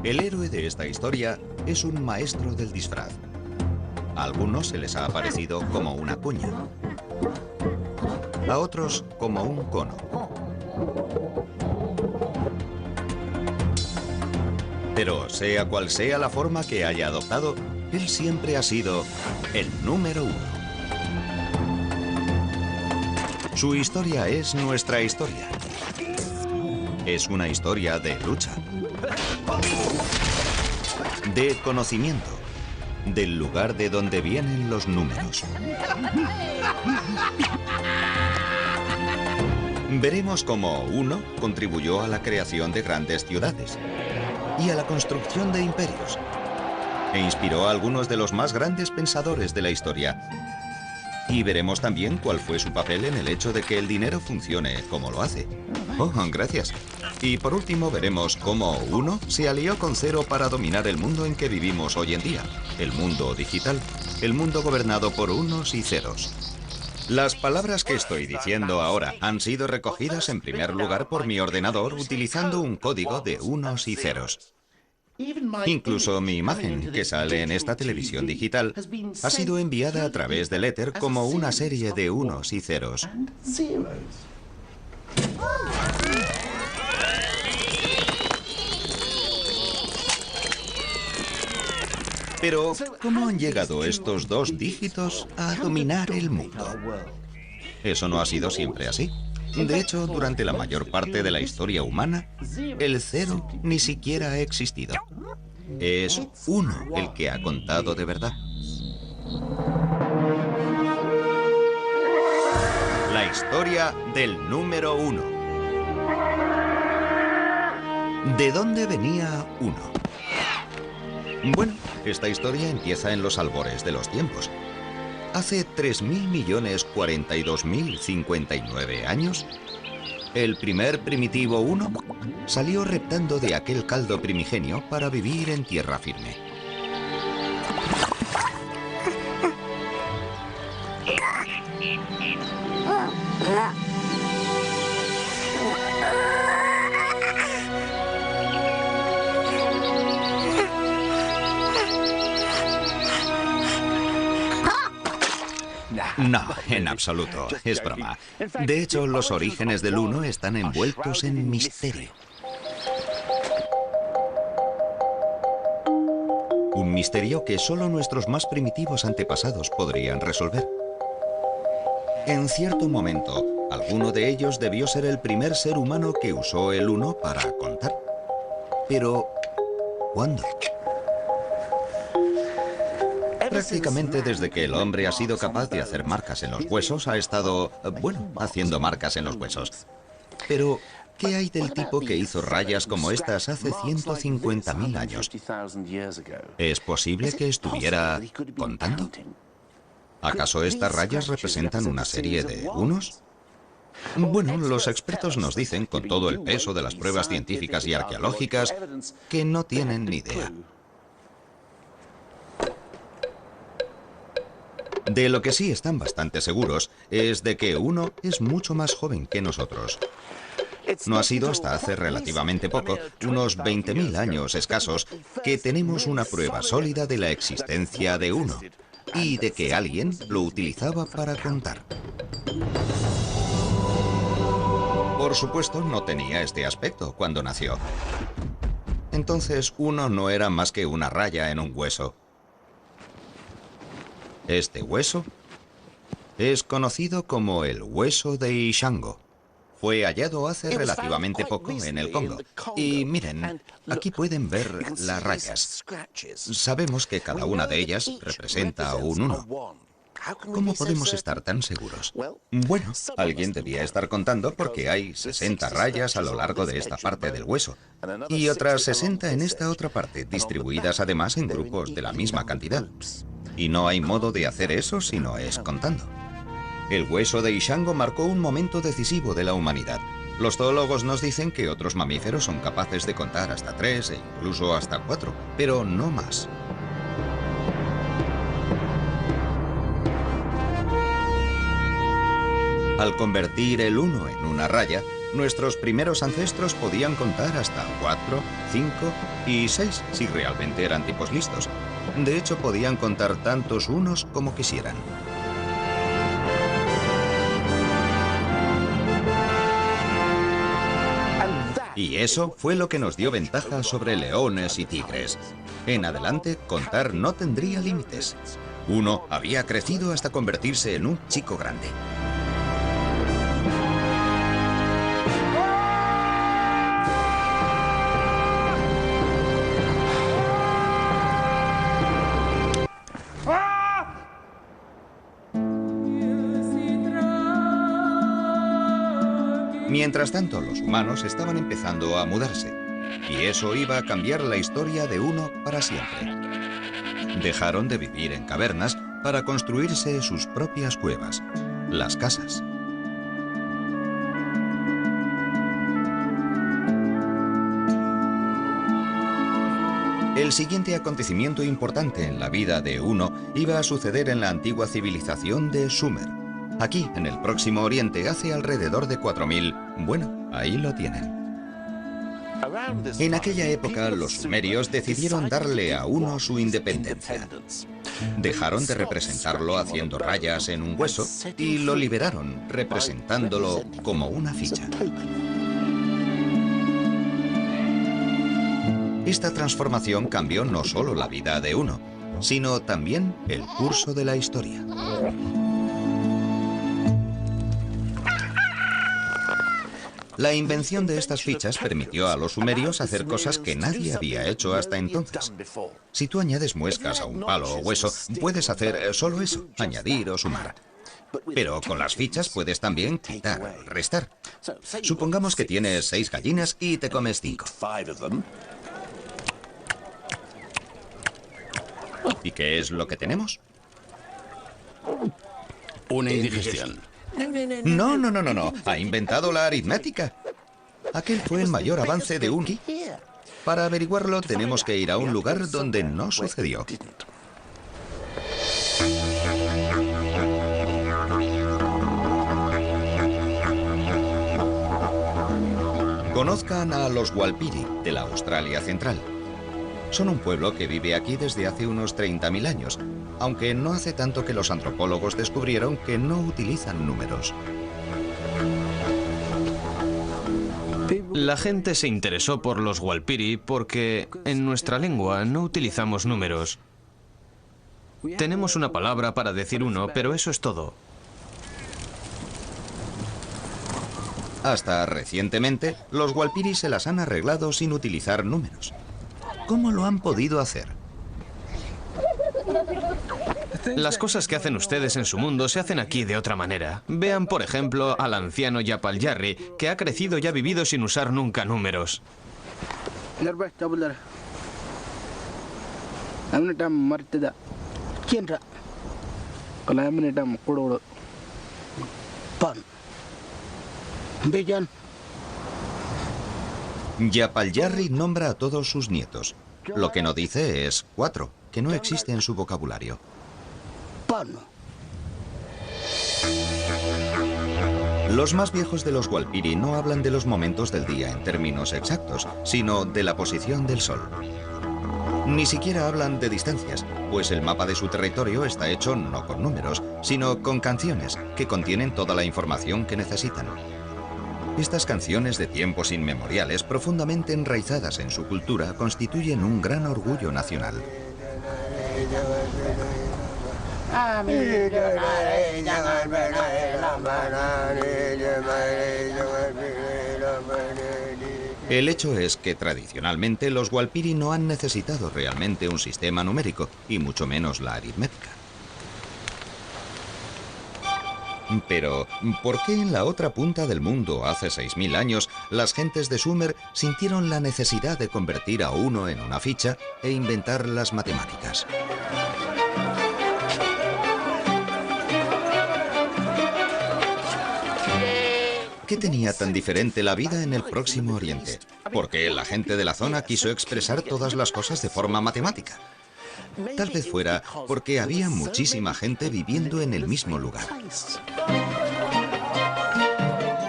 El héroe de esta historia es un maestro del disfraz. A algunos se les ha aparecido como una cuña, a otros como un cono. Pero sea cual sea la forma que haya adoptado, él siempre ha sido el número uno. Su historia es nuestra historia. Es una historia de lucha, de conocimiento, del lugar de donde vienen los números. Veremos cómo uno contribuyó a la creación de grandes ciudades y a la construcción de imperios, e inspiró a algunos de los más grandes pensadores de la historia. Y veremos también cuál fue su papel en el hecho de que el dinero funcione como lo hace. Oh, gracias. Y por último veremos cómo uno se alió con cero para dominar el mundo en que vivimos hoy en día, el mundo digital, el mundo gobernado por unos y ceros. Las palabras que estoy diciendo ahora han sido recogidas en primer lugar por mi ordenador utilizando un código de unos y ceros. Incluso mi imagen, que sale en esta televisión digital, ha sido enviada a través del éter como una serie de unos y ceros. Pero, ¿cómo han llegado estos dos dígitos a dominar el mundo? Eso no ha sido siempre así. De hecho, durante la mayor parte de la historia humana, el cero ni siquiera ha existido. Es uno el que ha contado de verdad. La historia del número uno. ¿De dónde venía uno? Bueno, esta historia empieza en los albores de los tiempos. Hace 3.042.059 años, el primer primitivo uno salió reptando de aquel caldo primigenio para vivir en tierra firme. No, en absoluto, es broma. De hecho, los orígenes del uno están envueltos en misterio. Un misterio que solo nuestros más primitivos antepasados podrían resolver. En cierto momento, alguno de ellos debió ser el primer ser humano que usó el uno para contar. Pero, ¿cuándo? Prácticamente desde que el hombre ha sido capaz de hacer marcas en los huesos, ha estado, bueno, haciendo marcas en los huesos. Pero, ¿qué hay del tipo que hizo rayas como estas hace 150.000 años? ¿Es posible que estuviera contando? ¿Acaso estas rayas representan una serie de unos? Bueno, los expertos nos dicen, con todo el peso de las pruebas científicas y arqueológicas, que no tienen ni idea. De lo que sí están bastante seguros es de que uno es mucho más joven que nosotros. No ha sido hasta hace relativamente poco, unos 20.000 años escasos, que tenemos una prueba sólida de la existencia de uno y de que alguien lo utilizaba para contar. Por supuesto, no tenía este aspecto cuando nació. Entonces, uno no era más que una raya en un hueso. Este hueso es conocido como el hueso de Ishango. Fue hallado hace relativamente poco en el Congo. Y miren, aquí pueden ver las rayas. Sabemos que cada una de ellas representa un uno. ¿Cómo podemos estar tan seguros? Bueno, alguien debía estar contando porque hay 60 rayas a lo largo de esta parte del hueso y otras 60 en esta otra parte, distribuidas además en grupos de la misma cantidad. Y no hay modo de hacer eso si no es contando. El hueso de Ishango marcó un momento decisivo de la humanidad. Los zoólogos nos dicen que otros mamíferos son capaces de contar hasta 3 e incluso hasta 4, pero no más. Al convertir el 1 en una raya, Nuestros primeros ancestros podían contar hasta 4, 5 y 6 si realmente eran tipos listos. De hecho, podían contar tantos unos como quisieran. Y eso fue lo que nos dio ventaja sobre leones y tigres. En adelante, contar no tendría límites. Uno había crecido hasta convertirse en un chico grande. Mientras tanto, los humanos estaban empezando a mudarse, y eso iba a cambiar la historia de uno para siempre. Dejaron de vivir en cavernas para construirse sus propias cuevas, las casas. El siguiente acontecimiento importante en la vida de Uno iba a suceder en la antigua civilización de Sumer. Aquí, en el Próximo Oriente, hace alrededor de 4000. Bueno, ahí lo tienen. En aquella época, los sumerios decidieron darle a Uno su independencia. Dejaron de representarlo haciendo rayas en un hueso y lo liberaron, representándolo como una ficha. Esta transformación cambió no solo la vida de Uno, sino también el curso de la historia. La invención de estas fichas permitió a los sumerios hacer cosas que nadie había hecho hasta entonces. Si tú añades muescas a un palo o hueso, puedes hacer solo eso, añadir o sumar. Pero con las fichas puedes también quitar, restar. Supongamos que tienes 6 gallinas y te comes 5. ¿Y qué es lo que tenemos? Una indigestión. No. Ha inventado la aritmética. Aquel fue el mayor avance de Uno. Para averiguarlo, tenemos que ir a un lugar donde no sucedió. Conozcan a los Walpiri, de la Australia Central. Son un pueblo que vive aquí desde hace unos 30.000 años, aunque no hace tanto que los antropólogos descubrieron que no utilizan números. La gente se interesó por los Walpiri porque en nuestra lengua no utilizamos números. Tenemos una palabra para decir uno, pero eso es todo. Hasta recientemente, los Walpiri se las han arreglado sin utilizar números. ¿Cómo lo han podido hacer? Las cosas que hacen ustedes en su mundo se hacen aquí de otra manera. Vean, por ejemplo, al anciano Yapal Jarri, que ha crecido y ha vivido sin usar nunca números. Yapal Jarri nombra a todos sus nietos. Lo que no dice es 4, que no existe en su vocabulario. Los más viejos de los Walpiri no hablan de los momentos del día en términos exactos, sino de la posición del sol. Ni siquiera hablan de distancias, pues el mapa de su territorio está hecho no con números, sino con canciones que contienen toda la información que necesitan. Estas canciones de tiempos inmemoriales, profundamente enraizadas en su cultura, constituyen un gran orgullo nacional. El hecho es que tradicionalmente los Walpiri no han necesitado realmente un sistema numérico, y mucho menos la aritmética. Pero, ¿por qué en la otra punta del mundo, hace 6000 años, las gentes de Sumer sintieron la necesidad de convertir a Uno en una ficha e inventar las matemáticas? ¿Qué tenía tan diferente la vida en el Próximo Oriente? ¿Por qué la gente de la zona quiso expresar todas las cosas de forma matemática? Tal vez fuera porque había muchísima gente viviendo en el mismo lugar.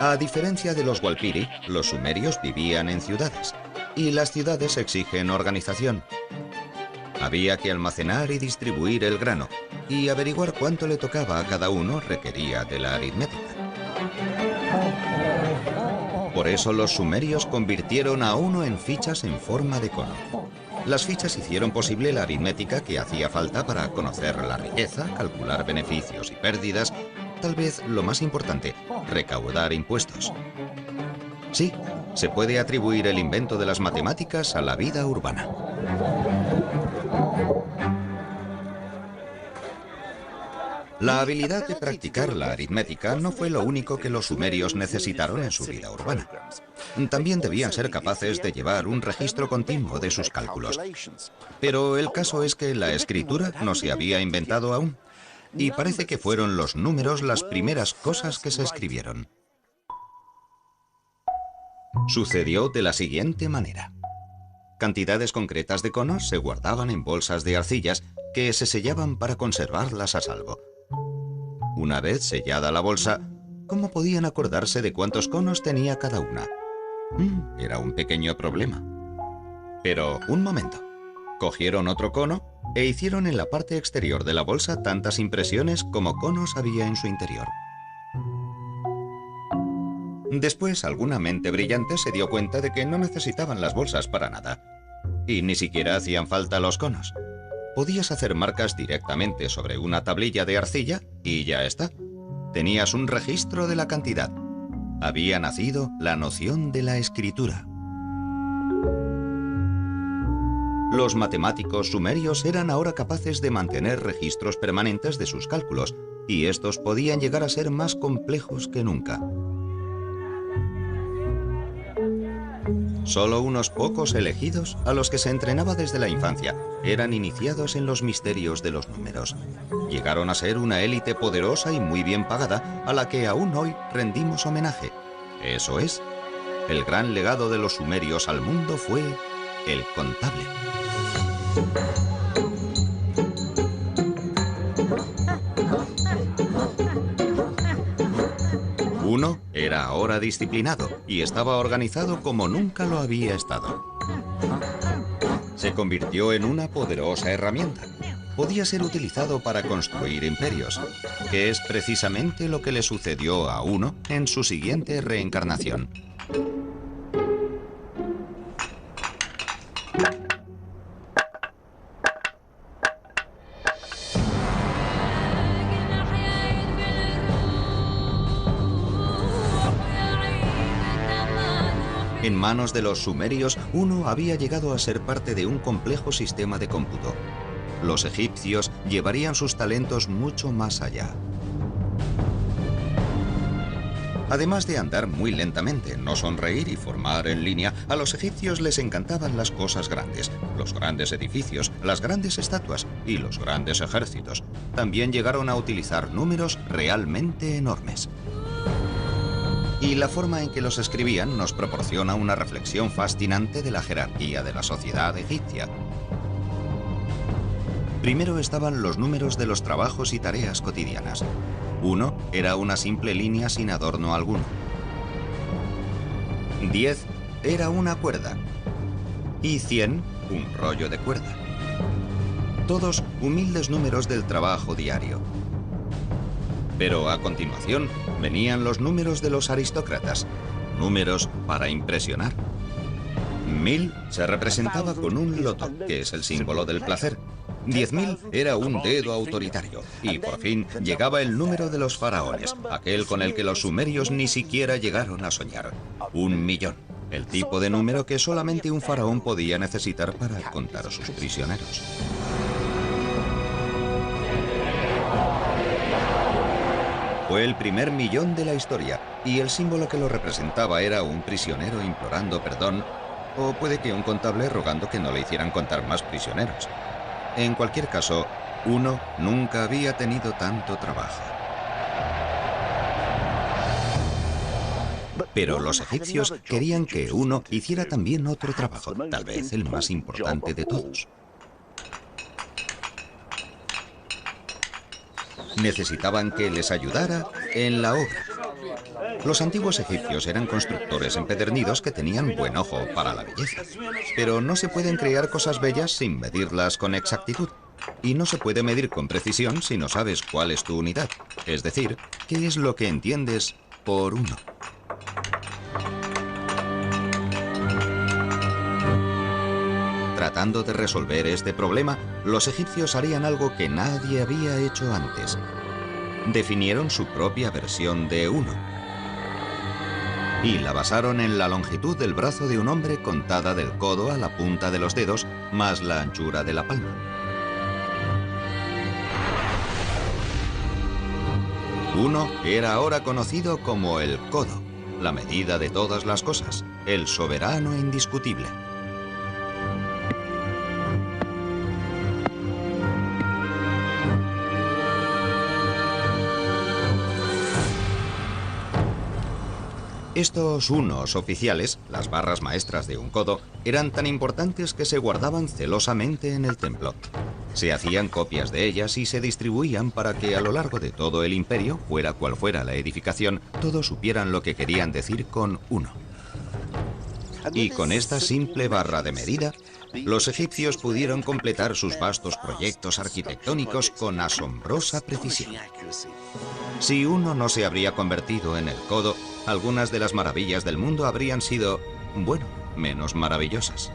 A diferencia de los Walpiri, los sumerios vivían en ciudades, y las ciudades exigen organización. Había que almacenar y distribuir el grano, y averiguar cuánto le tocaba a cada uno requería de la aritmética. Por eso los sumerios convirtieron a uno en fichas en forma de cono. Las fichas hicieron posible la aritmética que hacía falta para conocer la riqueza, calcular beneficios y pérdidas, tal vez lo más importante, recaudar impuestos. Sí, se puede atribuir el invento de las matemáticas a la vida urbana. La habilidad de practicar la aritmética no fue lo único que los sumerios necesitaron en su vida urbana. También debían ser capaces de llevar un registro continuo de sus cálculos. Pero el caso es que la escritura no se había inventado aún, y parece que fueron los números las primeras cosas que se escribieron. Sucedió de la siguiente manera. Cantidades concretas de conos se guardaban en bolsas de arcillas que se sellaban para conservarlas a salvo. Una vez sellada la bolsa, ¿cómo podían acordarse de cuántos conos tenía cada una? Era un pequeño problema. Pero, un momento. Cogieron otro cono e hicieron en la parte exterior de la bolsa tantas impresiones como conos había en su interior. Después, alguna mente brillante se dio cuenta de que no necesitaban las bolsas para nada. Y ni siquiera hacían falta los conos. Podías hacer marcas directamente sobre una tablilla de arcilla y ya está. Tenías un registro de la cantidad. Había nacido la noción de la escritura. Los matemáticos sumerios eran ahora capaces de mantener registros permanentes de sus cálculos, y estos podían llegar a ser más complejos que nunca. Solo unos pocos elegidos, a los que se entrenaba desde la infancia, eran iniciados en los misterios de los números. Llegaron a ser una élite poderosa y muy bien pagada, a la que aún hoy rendimos homenaje. Eso es, el gran legado de los sumerios al mundo fue el contable. Uno era ahora disciplinado y estaba organizado como nunca lo había estado. Se convirtió en una poderosa herramienta. Podía ser utilizado para construir imperios, que es precisamente lo que le sucedió a Uno en su siguiente reencarnación. En manos de los sumerios, Uno había llegado a ser parte de un complejo sistema de cómputo. Los egipcios llevarían sus talentos mucho más allá. Además de andar muy lentamente, no sonreír y formar en línea, a los egipcios les encantaban las cosas grandes, los grandes edificios, las grandes estatuas y los grandes ejércitos. También llegaron a utilizar números realmente enormes. Y la forma en que los escribían nos proporciona una reflexión fascinante de la jerarquía de la sociedad egipcia. Primero estaban los números de los trabajos y tareas cotidianas. 1 era una simple línea sin adorno alguno. 10 era una cuerda. Y 100, un rollo de cuerda. Todos humildes números del trabajo diario. Pero a continuación venían los números de los aristócratas, números para impresionar. 1000 se representaba con un loto, que es el símbolo del placer. 10.000 era un dedo autoritario. Y por fin llegaba el número de los faraones, aquel con el que los sumerios ni siquiera llegaron a soñar. 1.000.000, el tipo de número que solamente un faraón podía necesitar para contar a sus prisioneros. Fue el primer millón de la historia, y el símbolo que lo representaba era un prisionero implorando perdón, o puede que un contable rogando que no le hicieran contar más prisioneros. En cualquier caso, Uno nunca había tenido tanto trabajo. Pero los egipcios querían que Uno hiciera también otro trabajo, tal vez el más importante de todos. Necesitaban que les ayudara en la obra. Los antiguos egipcios eran constructores empedernidos que tenían buen ojo para la belleza. Pero no se pueden crear cosas bellas sin medirlas con exactitud. Y no se puede medir con precisión si no sabes cuál es tu unidad. Es decir, qué es lo que entiendes por uno. Tratando de resolver este problema, los egipcios harían algo que nadie había hecho antes. Definieron su propia versión de uno. Y la basaron en la longitud del brazo de un hombre contada del codo a la punta de los dedos, más la anchura de la palma. Uno era ahora conocido como el codo, la medida de todas las cosas, el soberano indiscutible. Estos unos oficiales, las barras maestras de un codo, eran tan importantes que se guardaban celosamente en el templo. Se hacían copias de ellas y se distribuían para que a lo largo de todo el imperio, fuera cual fuera la edificación, todos supieran lo que querían decir con uno. Y con esta simple barra de medida, los egipcios pudieron completar sus vastos proyectos arquitectónicos con asombrosa precisión. Si uno no se habría convertido en el codo, algunas de las maravillas del mundo habrían sido, bueno, menos maravillosas.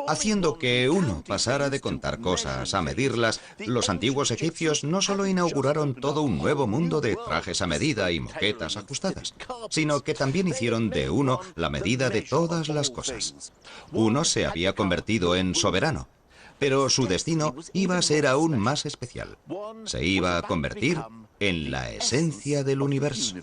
Haciendo que uno pasara de contar cosas a medirlas, los antiguos egipcios no solo inauguraron todo un nuevo mundo de trajes a medida y moquetas ajustadas, sino que también hicieron de uno la medida de todas las cosas. Uno se había convertido en soberano, pero su destino iba a ser aún más especial. Se iba a convertir en la esencia del universo.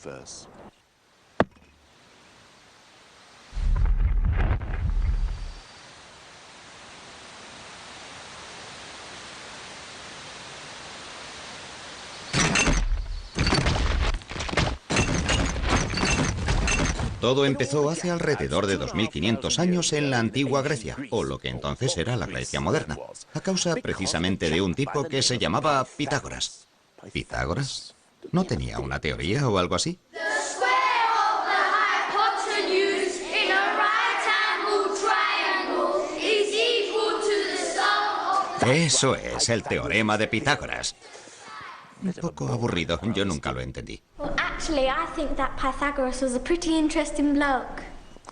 Todo empezó hace alrededor de 2500 años en la antigua Grecia, o lo que entonces era la Grecia moderna, a causa precisamente de un tipo que se llamaba Pitágoras. ¿Pitágoras? ¿No tenía una teoría o algo así? Eso es, el teorema de Pitágoras. Un poco aburrido, yo nunca lo entendí. Well, actually, I think that Pythagoras was a pretty interesting bloke.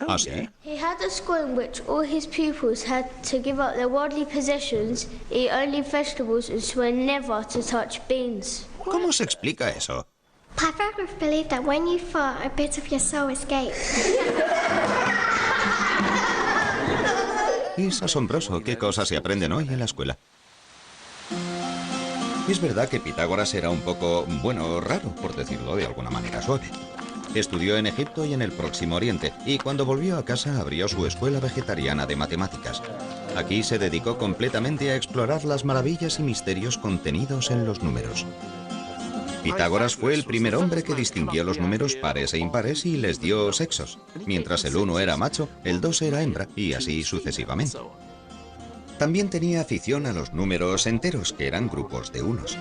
¿Ah, sí? He had a school in which all his pupils had to give up their worldly possessions, eat only vegetables, and swear never to touch beans. ¿Cómo se explica eso? Pythagoras believed that when you fart, a bit of your soul escapes. Es asombroso qué cosas se aprenden hoy en la escuela. Es verdad que Pitágoras era un poco, bueno, raro, por decirlo de alguna manera suave. Estudió en Egipto y en el Próximo Oriente, y cuando volvió a casa abrió su escuela vegetariana de matemáticas. Aquí se dedicó completamente a explorar las maravillas y misterios contenidos en los números. Pitágoras fue el primer hombre que distinguió los números pares e impares y les dio sexos. Mientras el 1 era macho, el 2 era hembra, y así sucesivamente. También tenía afición a los números enteros, que eran grupos de unos.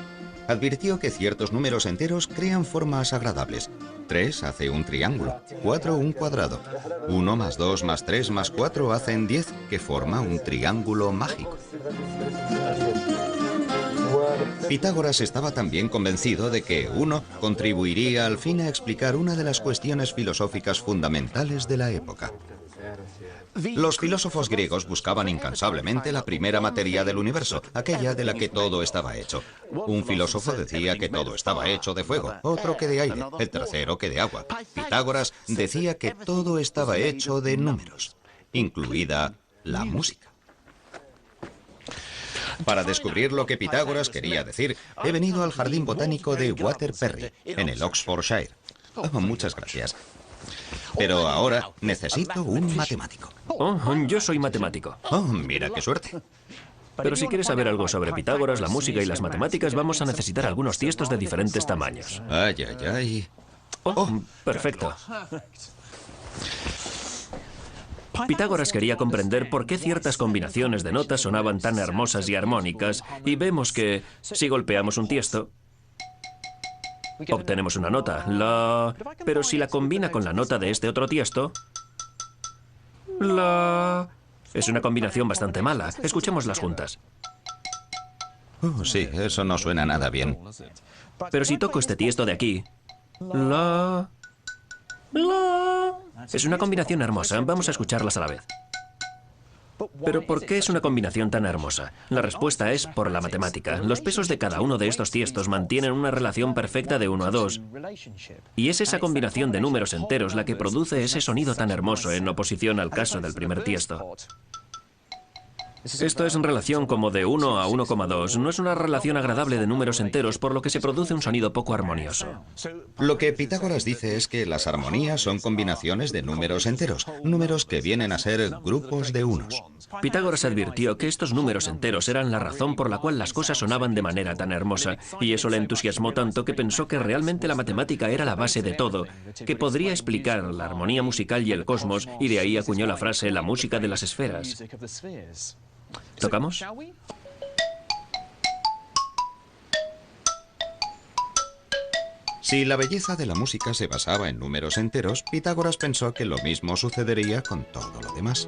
Advirtió que ciertos números enteros crean formas agradables. 3 hace un triángulo, 4 un cuadrado. 1 más 2 más 3 más 4 hacen 10, que forma un triángulo mágico. Pitágoras estaba también convencido de que 1 contribuiría al fin a explicar una de las cuestiones filosóficas fundamentales de la época. Los filósofos griegos buscaban incansablemente la primera materia del universo, aquella de la que todo estaba hecho. Un filósofo decía que todo estaba hecho de fuego, otro que de aire, el tercero que de agua. Pitágoras decía que todo estaba hecho de números, incluida la música. Para descubrir lo que Pitágoras quería decir, he venido al Jardín Botánico de Waterbury, en el Oxfordshire. Oh, muchas gracias. Pero ahora necesito un matemático. Oh, yo soy matemático. Oh, mira qué suerte. Pero si quieres saber algo sobre Pitágoras, la música y las matemáticas, vamos a necesitar algunos tiestos de diferentes tamaños. Ay, ay, ay. Oh, perfecto. Pitágoras quería comprender por qué ciertas combinaciones de notas sonaban tan hermosas y armónicas, y vemos que, si golpeamos un tiesto, obtenemos una nota, la... Pero si la combina con la nota de este otro tiesto, la... Es una combinación bastante mala. Escuchémoslas juntas. Oh, sí, eso no suena nada bien. Pero si toco este tiesto de aquí, la... Es una combinación hermosa. Vamos a escucharlas a la vez. Pero ¿por qué es una combinación tan hermosa? La respuesta es por la matemática. Los pesos de cada uno de estos tiestos mantienen una relación perfecta de 1 a 2. Y es esa combinación de números enteros la que produce ese sonido tan hermoso en oposición al caso del primer tiesto. Esto es en relación como de 1 a 1,2. No es una relación agradable de números enteros, por lo que se produce un sonido poco armonioso. Lo que Pitágoras dice es que las armonías son combinaciones de números enteros, números que vienen a ser grupos de unos. Pitágoras advirtió que estos números enteros eran la razón por la cual las cosas sonaban de manera tan hermosa, y eso le entusiasmó tanto que pensó que realmente la matemática era la base de todo, que podría explicar la armonía musical y el cosmos, y de ahí acuñó la frase la música de las esferas. ¿Tocamos? Si la belleza de la música se basaba en números enteros, Pitágoras pensó que lo mismo sucedería con todo lo demás.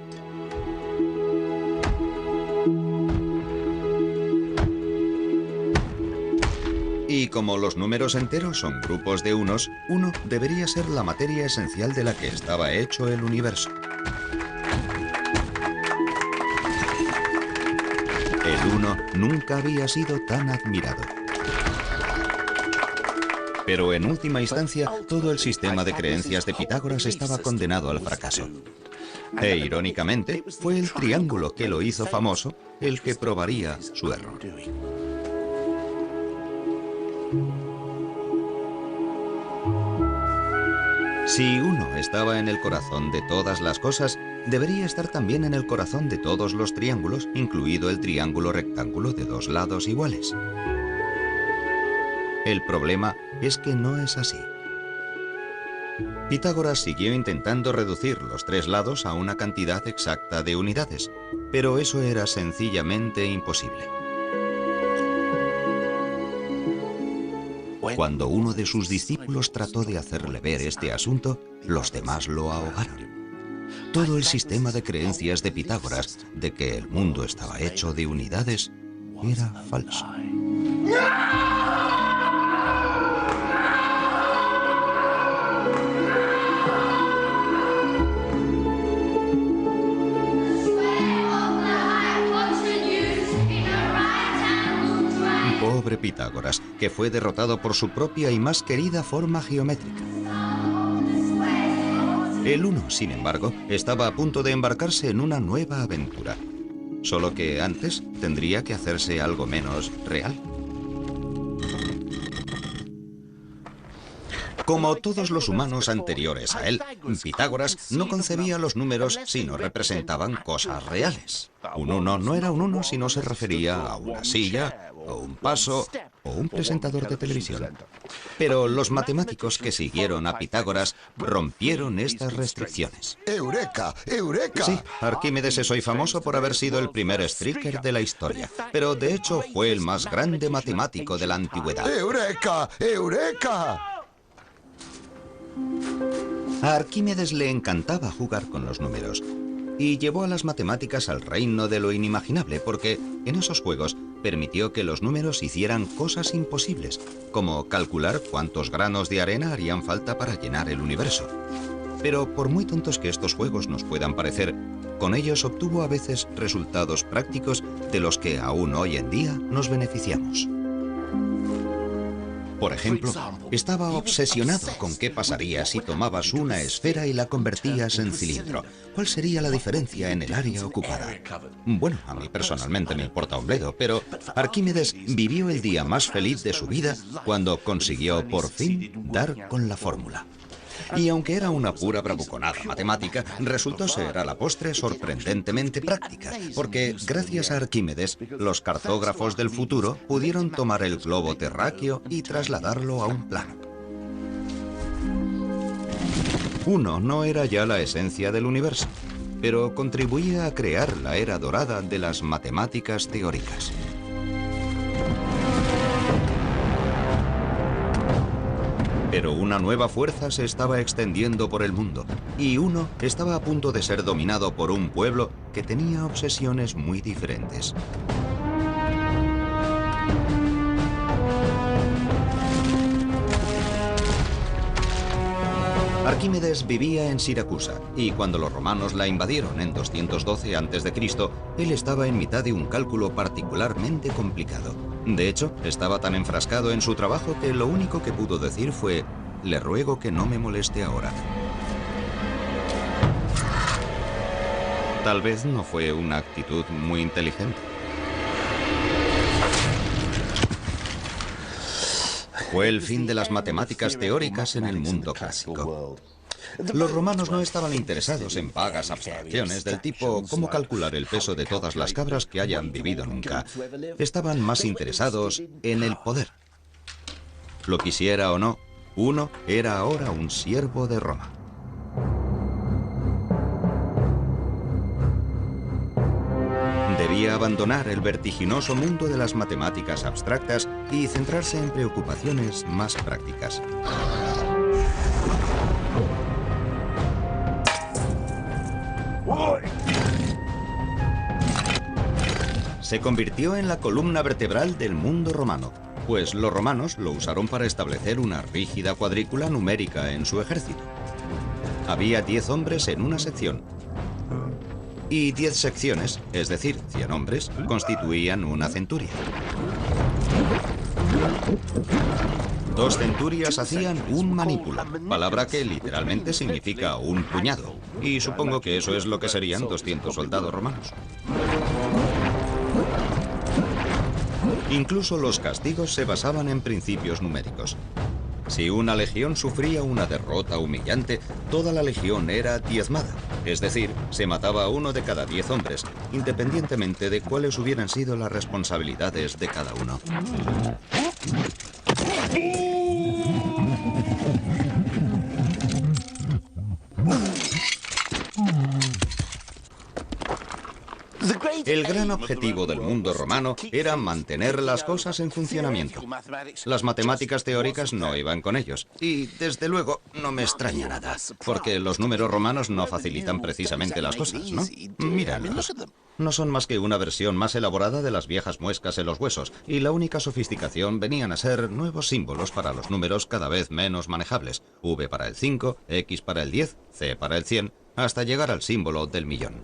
Y como los números enteros son grupos de unos, uno debería ser la materia esencial de la que estaba hecho el universo. El uno nunca había sido tan admirado. Pero en última instancia, todo el sistema de creencias de Pitágoras estaba condenado al fracaso. E irónicamente, fue el triángulo que lo hizo famoso el que probaría su error. Si uno estaba en el corazón de todas las cosas, debería estar también en el corazón de todos los triángulos, incluido el triángulo rectángulo de 2 lados iguales. El problema es que no es así. Pitágoras siguió intentando reducir los 3 lados a una cantidad exacta de unidades, pero eso era sencillamente imposible. Cuando uno de sus discípulos trató de hacerle ver este asunto, los demás lo ahogaron. Todo el sistema de creencias de Pitágoras de que el mundo estaba hecho de unidades era falso. Pobre Pitágoras, que fue derrotado por su propia y más querida forma geométrica. El uno, sin embargo, estaba a punto de embarcarse en una nueva aventura. Solo que antes tendría que hacerse algo menos real. Como todos los humanos anteriores a él, Pitágoras no concebía los números si no representaban cosas reales. Un 1 no era un 1 si no se refería a una silla, o un paso, o un presentador de televisión. Pero los matemáticos que siguieron a Pitágoras rompieron estas restricciones. ¡Eureka! ¡Eureka! Sí, Arquímedes es hoy famoso por haber sido el primer striker de la historia, pero de hecho fue el más grande matemático de la antigüedad. ¡Eureka! ¡Eureka! A Arquímedes le encantaba jugar con los números y llevó a las matemáticas al reino de lo inimaginable porque en esos juegos permitió que los números hicieran cosas imposibles, como calcular cuántos granos de arena harían falta para llenar el universo. Pero por muy tontos que estos juegos nos puedan parecer, con ellos obtuvo a veces resultados prácticos de los que aún hoy en día nos beneficiamos. Por ejemplo, estaba obsesionado con qué pasaría si tomabas una esfera y la convertías en cilindro. ¿Cuál sería la diferencia en el área ocupada? Bueno, a mí personalmente me importa un bledo, pero Arquímedes vivió el día más feliz de su vida cuando consiguió por fin dar con la fórmula. Y aunque era una pura bravuconada matemática, resultó ser a la postre sorprendentemente práctica, porque gracias a Arquímedes, los cartógrafos del futuro pudieron tomar el globo terráqueo y trasladarlo a un plano. 1 no era ya la esencia del universo. pero contribuía a crear la era dorada de las matemáticas teóricas. Pero una nueva fuerza se estaba extendiendo por el mundo, y uno estaba a punto de ser dominado por un pueblo que tenía obsesiones muy diferentes. Arquímedes vivía en Siracusa, y cuando los romanos la invadieron en 212 a.C., él estaba en mitad de un cálculo particularmente complicado. De hecho, estaba tan enfrascado en su trabajo que lo único que pudo decir fue: «Le ruego que no me moleste ahora». Tal vez no fue una actitud muy inteligente. Fue el fin de las matemáticas teóricas en el mundo clásico. Los romanos no estaban interesados en vagas abstracciones del tipo cómo calcular el peso de todas las cabras que hayan vivido nunca. Estaban más interesados en el poder. Lo quisiera o no, uno era ahora un siervo de Roma. Debía abandonar el vertiginoso mundo de las matemáticas abstractas y centrarse en preocupaciones más prácticas. Se convirtió en la columna vertebral del mundo romano, pues los romanos lo usaron para establecer una rígida cuadrícula numérica en su ejército. Había 10 hombres en una sección, y 10 secciones, es decir, 100 hombres, constituían una centuria. 2 centurias hacían un manípulo, palabra que literalmente significa un puñado, y supongo que eso es lo que serían 200 soldados romanos. Incluso los castigos se basaban en principios numéricos. Si una legión sufría una derrota humillante, toda la legión era diezmada, es decir, se mataba a 1 de cada 10 hombres, independientemente de cuáles hubieran sido las responsabilidades de cada uno. El gran objetivo del mundo romano era mantener las cosas en funcionamiento. Las matemáticas teóricas no iban con ellos. Y, desde luego, no me extraña nada, porque los números romanos no facilitan precisamente las cosas, ¿no? Míralos. No son más que una versión más elaborada de las viejas muescas en los huesos, y la única sofisticación venían a ser nuevos símbolos para los números cada vez menos manejables. V para el 5, X para el 10, C para el 100, hasta llegar al símbolo del millón.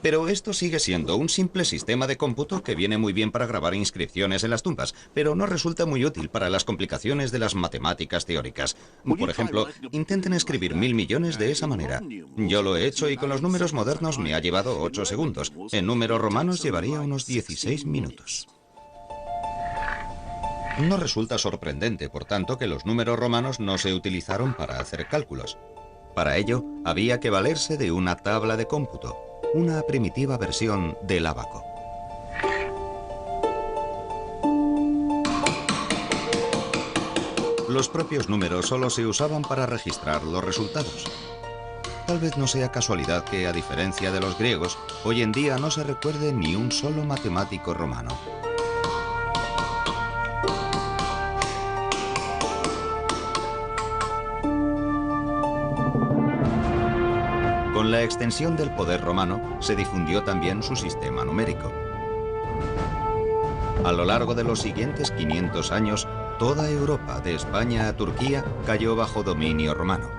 Pero esto sigue siendo un simple sistema de cómputo que viene muy bien para grabar inscripciones en las tumbas, pero no resulta muy útil para las complicaciones de las matemáticas teóricas. Por ejemplo, intenten escribir 1000 millones de esa manera. Yo lo he hecho y con los números modernos me ha llevado 8 segundos. En números romanos llevaría unos 16 minutos. No resulta sorprendente, por tanto, que los números romanos no se utilizaron para hacer cálculos. Para ello, había que valerse de una tabla de cómputo, una primitiva versión del ábaco. Los propios números solo se usaban para registrar los resultados. Tal vez no sea casualidad que, a diferencia de los griegos, hoy en día no se recuerde ni un solo matemático romano. Con la extensión del poder romano, se difundió también su sistema numérico. A lo largo de los siguientes 500 años, toda Europa, de España a Turquía, cayó bajo dominio romano,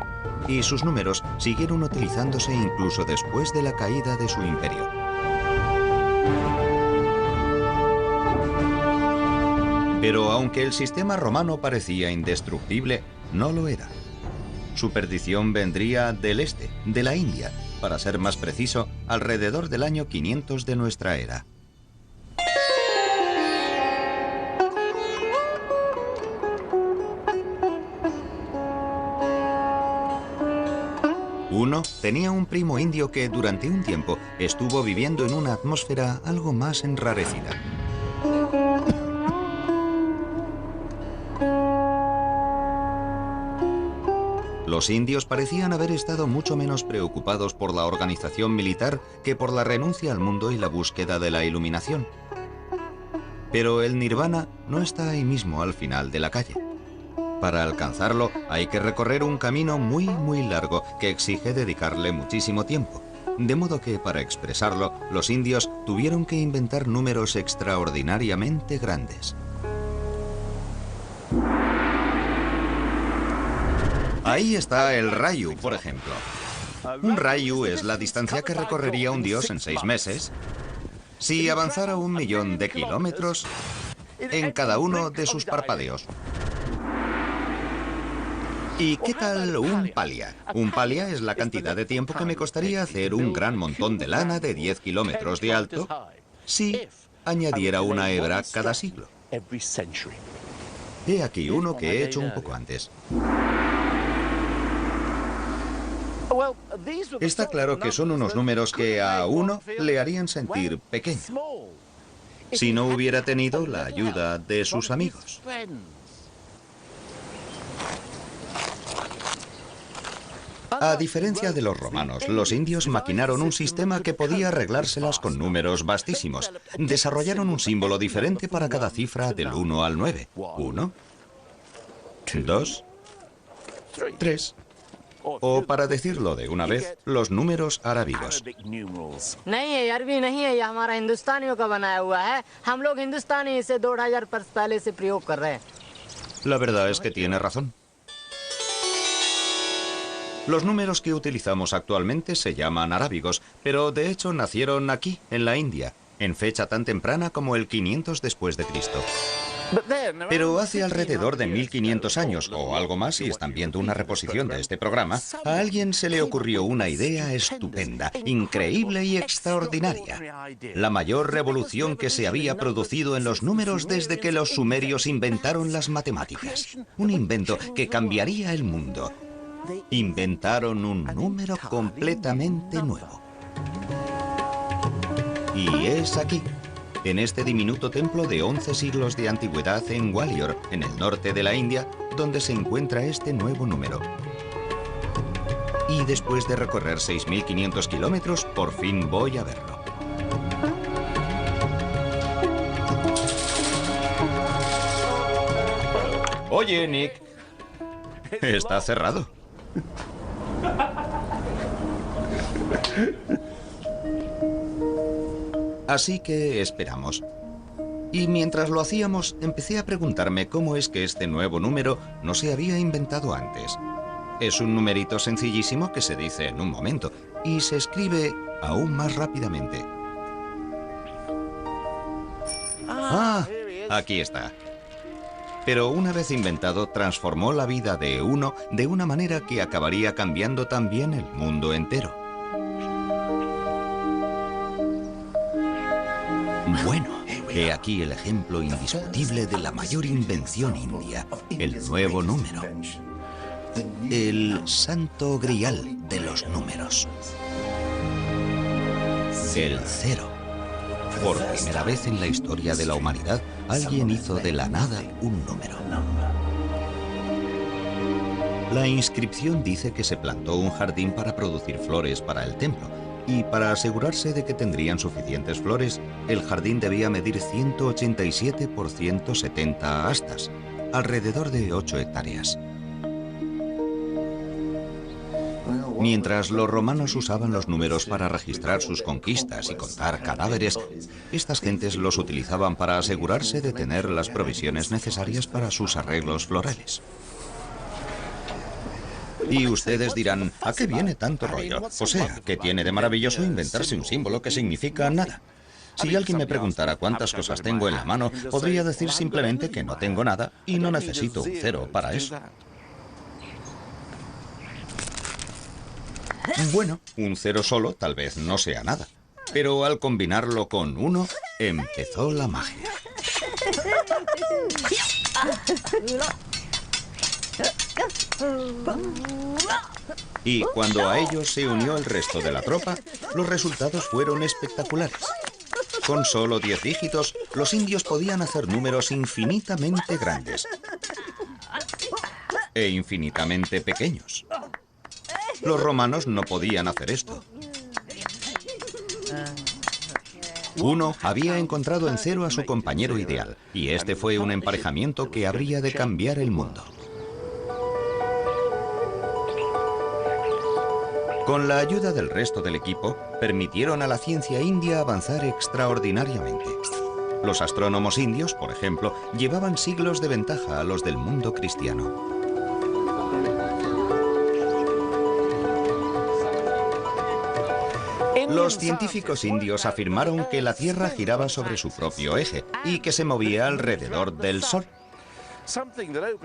y sus números siguieron utilizándose incluso después de la caída de su imperio. Pero aunque el sistema romano parecía indestructible, no lo era. Su perdición vendría del este, de la India, para ser más preciso, alrededor del año 500 de nuestra era. Uno tenía un primo indio que durante un tiempo estuvo viviendo en una atmósfera algo más enrarecida. Los indios parecían haber estado mucho menos preocupados por la organización militar que por la renuncia al mundo y la búsqueda de la iluminación. Pero el nirvana no está ahí mismo al final de la calle. Para alcanzarlo hay que recorrer un camino muy largo que exige dedicarle muchísimo tiempo. De modo que para expresarlo, los indios tuvieron que inventar números extraordinariamente grandes. Ahí está el rayu, por ejemplo. Un rayu es la distancia que recorrería un dios en 6 meses si avanzara 1 millón de kilómetros en cada uno de sus parpadeos. ¿Y qué tal un palia? Un palia es la cantidad de tiempo que me costaría hacer un gran montón de lana de 10 kilómetros de alto si añadiera una hebra cada siglo. He aquí uno que he hecho un poco antes. Está claro que son unos números que a uno le harían sentir pequeño si no hubiera tenido la ayuda de sus amigos. A diferencia de los romanos, los indios maquinaron un sistema que podía arreglárselas con números vastísimos. Desarrollaron un símbolo diferente para cada cifra del 1 al 9. 1, 2, 3. O, para decirlo de una vez, los números arábigos. La verdad es que tiene razón. Los números que utilizamos actualmente se llaman arábigos, pero de hecho nacieron aquí, en la India, en fecha tan temprana como el 500 después de Cristo. Pero hace alrededor de 1500 años, o algo más si están viendo una reposición de este programa, a alguien se le ocurrió una idea estupenda, increíble y extraordinaria. La mayor revolución que se había producido en los números desde que los sumerios inventaron las matemáticas. Un invento que cambiaría el mundo. Inventaron un número completamente nuevo. Y es aquí, en este diminuto templo de 11 siglos de antigüedad en Gwalior, en el norte de la India, donde se encuentra este nuevo número. Y después de recorrer 6.500 kilómetros, por fin voy a verlo. Oye, Nick. Está cerrado. Así que esperamos. Y mientras lo hacíamos, empecé a preguntarme cómo es que este nuevo número no se había inventado antes. Es un numerito sencillísimo que se dice en un momento y se escribe aún más rápidamente. Ah, aquí está. Pero una vez inventado, transformó la vida de uno de una manera que acabaría cambiando también el mundo entero. Bueno, he aquí el ejemplo indiscutible de la mayor invención india, el nuevo número. El santo grial de los números. El 0. Por primera vez en la historia de la humanidad, alguien hizo de la nada un número. La inscripción dice que se plantó un jardín para producir flores para el templo, y para asegurarse de que tendrían suficientes flores, el jardín debía medir 187 por 170 astas, alrededor de 8 hectáreas. Mientras los romanos usaban los números para registrar sus conquistas y contar cadáveres, estas gentes los utilizaban para asegurarse de tener las provisiones necesarias para sus arreglos florales. Y ustedes dirán, ¿a qué viene tanto rollo? O sea, ¿qué tiene de maravilloso inventarse un símbolo que significa nada? Si alguien me preguntara cuántas cosas tengo en la mano, podría decir simplemente que no tengo nada y no necesito un 0 para eso. Bueno, un 0 solo tal vez no sea nada, pero al combinarlo con 1, empezó la magia. Y cuando a ellos se unió el resto de la tropa, los resultados fueron espectaculares. Con solo 10 dígitos, los indios podían hacer números infinitamente grandes e infinitamente pequeños. Los romanos no podían hacer esto. Uno había encontrado en Cero a su compañero ideal, y este fue un emparejamiento que habría de cambiar el mundo. Con la ayuda del resto del equipo, permitieron a la ciencia india avanzar extraordinariamente. Los astrónomos indios, por ejemplo, llevaban siglos de ventaja a los del mundo cristiano. Los científicos indios afirmaron que la Tierra giraba sobre su propio eje y que se movía alrededor del Sol.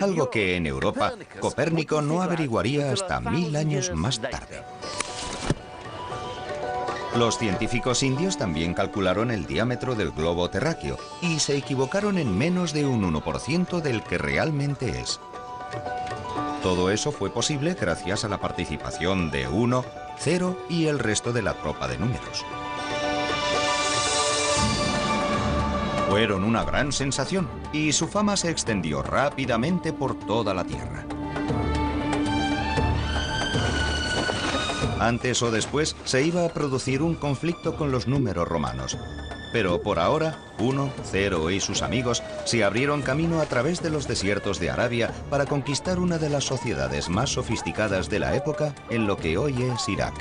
Algo que en Europa Copérnico no averiguaría hasta 1000 años más tarde. Los científicos indios también calcularon el diámetro del globo terráqueo y se equivocaron en menos de un 1% del que realmente es. Todo eso fue posible gracias a la participación de 1, 0 y el resto de la tropa de números. Fueron una gran sensación y su fama se extendió rápidamente por toda la Tierra. Antes o después se iba a producir un conflicto con los números romanos. Pero por ahora, 1, 0 y sus amigos se abrieron camino a través de los desiertos de Arabia para conquistar una de las sociedades más sofisticadas de la época en lo que hoy es Irak.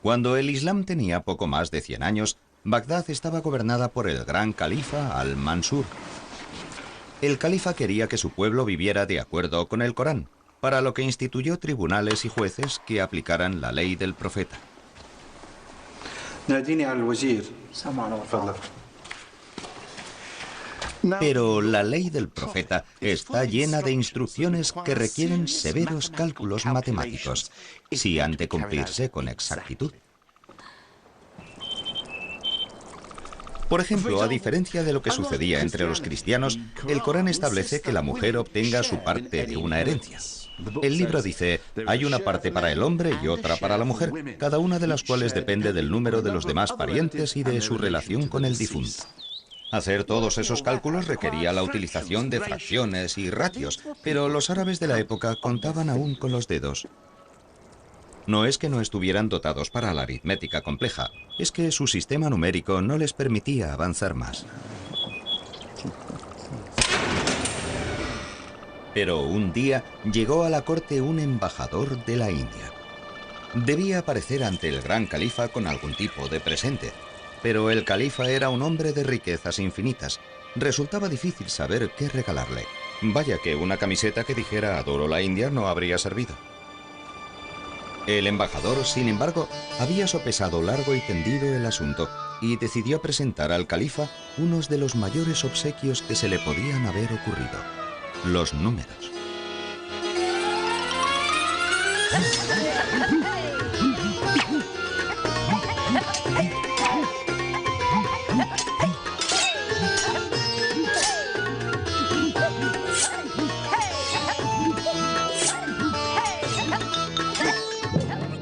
Cuando el Islam tenía poco más de 100 años, Bagdad estaba gobernada por el gran califa Al-Mansur. El califa quería que su pueblo viviera de acuerdo con el Corán, para lo que instituyó tribunales y jueces que aplicaran la ley del profeta. Pero la ley del profeta está llena de instrucciones que requieren severos cálculos matemáticos, si han de cumplirse con exactitud. Por ejemplo, a diferencia de lo que sucedía entre los cristianos, el Corán establece que la mujer obtenga su parte de una herencia. El libro dice, hay una parte para el hombre y otra para la mujer, cada una de las cuales depende del número de los demás parientes y de su relación con el difunto. Hacer todos esos cálculos requería la utilización de fracciones y ratios, pero los árabes de la época contaban aún con los dedos. No es que no estuvieran dotados para la aritmética compleja, es que su sistema numérico no les permitía avanzar más. Pero un día llegó a la corte un embajador de la India. Debía aparecer ante el gran califa con algún tipo de presente, pero el califa era un hombre de riquezas infinitas. Resultaba difícil saber qué regalarle. Vaya que una camiseta que dijera "Adoro la India" no habría servido. El embajador, sin embargo, había sopesado largo y tendido el asunto y decidió presentar al califa unos de los mayores obsequios que se le podían haber ocurrido: los números.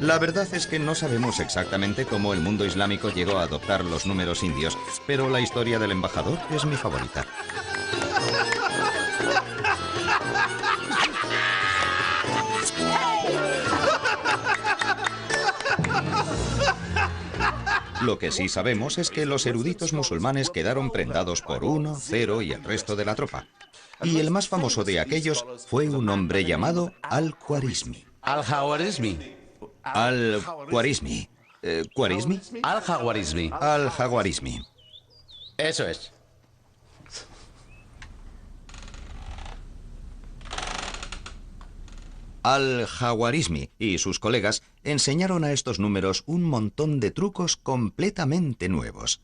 La verdad es que no sabemos exactamente cómo el mundo islámico llegó a adoptar los números indios, pero la historia del embajador es mi favorita. Lo que sí sabemos es que los eruditos musulmanes quedaron prendados por 1, 0 y el resto de la tropa. Y el más famoso de aquellos fue un hombre llamado Al-Khwarizmi. Al-Khwarizmi. Al-Khwarizmi. ¿Khwarizmi? Al-Khwarizmi. Al-Khwarizmi. Eso es. Al-Khwarizmi y sus colegas enseñaron a estos números un montón de trucos completamente nuevos.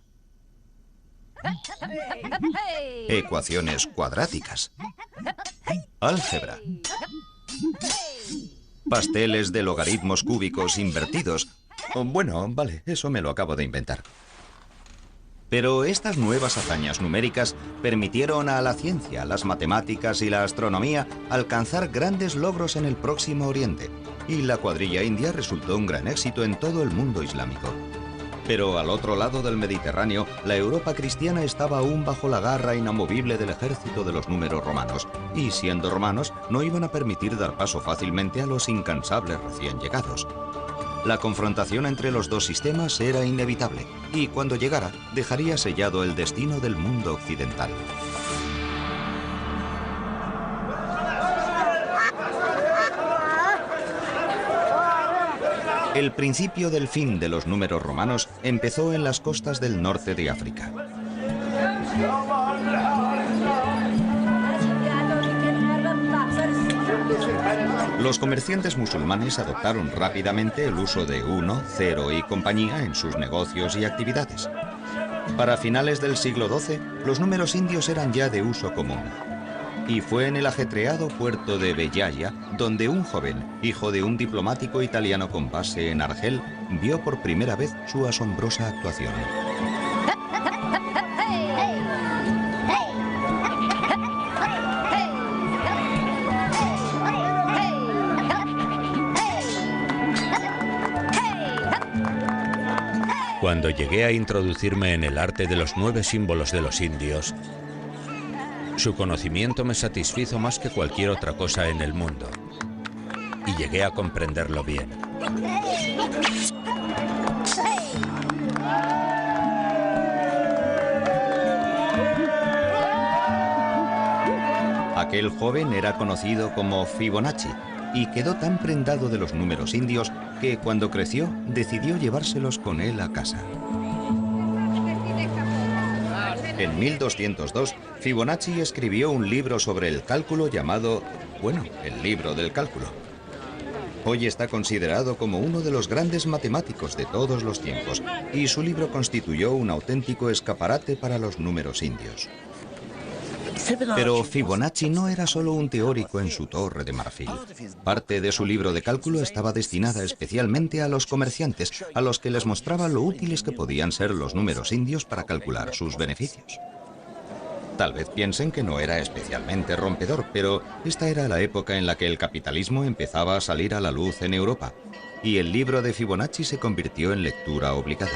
Ecuaciones cuadráticas. Álgebra. Pasteles de logaritmos cúbicos invertidos. Bueno, vale, eso me lo acabo de inventar. Pero estas nuevas hazañas numéricas permitieron a la ciencia, las matemáticas y la astronomía alcanzar grandes logros en el Próximo Oriente, y la cuadrilla india resultó un gran éxito en todo el mundo islámico. Pero al otro lado del Mediterráneo, la Europa cristiana estaba aún bajo la garra inamovible del ejército de los números romanos, y siendo romanos, no iban a permitir dar paso fácilmente a los incansables recién llegados. La confrontación entre los dos sistemas era inevitable, y cuando llegara, dejaría sellado el destino del mundo occidental. El principio del fin de los números romanos empezó en las costas del norte de África. Los comerciantes musulmanes adoptaron rápidamente el uso de 1, 0 y compañía en sus negocios y actividades. Para finales del siglo XII, los números indios eran ya de uso común. Y fue en el ajetreado puerto de Bellaya donde un joven, hijo de un diplomático italiano con base en Argel, vio por primera vez su asombrosa actuación. Cuando llegué a introducirme en el arte de los 9 símbolos de los indios, su conocimiento me satisfizo más que cualquier otra cosa en el mundo, y llegué a comprenderlo bien. Aquel joven era conocido como Fibonacci y quedó tan prendado de los números indios que cuando creció decidió llevárselos con él a casa. En 1202, Fibonacci escribió un libro sobre el cálculo llamado, el libro del cálculo. Hoy está considerado como uno de los grandes matemáticos de todos los tiempos, y su libro constituyó un auténtico escaparate para los números indios. Pero Fibonacci no era solo un teórico en su torre de marfil. Parte de su libro de cálculo estaba destinada especialmente a los comerciantes, a los que les mostraba lo útiles que podían ser los números indios para calcular sus beneficios. Tal vez piensen que no era especialmente rompedor, pero esta era la época en la que el capitalismo empezaba a salir a la luz en Europa, y el libro de Fibonacci se convirtió en lectura obligada.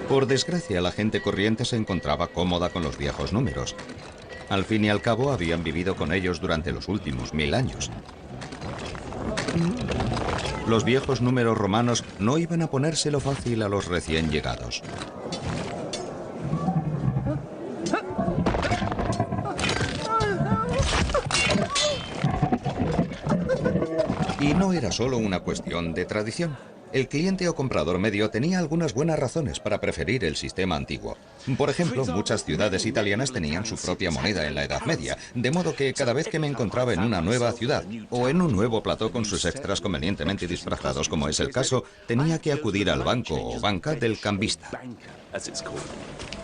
Por desgracia, la gente corriente se encontraba cómoda con los viejos números. Al fin y al cabo, habían vivido con ellos durante los últimos 1000 años. Los viejos números romanos no iban a ponérselo fácil a los recién llegados. Y no era solo una cuestión de tradición. El cliente o comprador medio tenía algunas buenas razones para preferir el sistema antiguo. Por ejemplo, muchas ciudades italianas tenían su propia moneda en la Edad Media, de modo que cada vez que me encontraba en una nueva ciudad o en un nuevo plató con sus extras convenientemente disfrazados, como es el caso, tenía que acudir al banco o banca del cambista.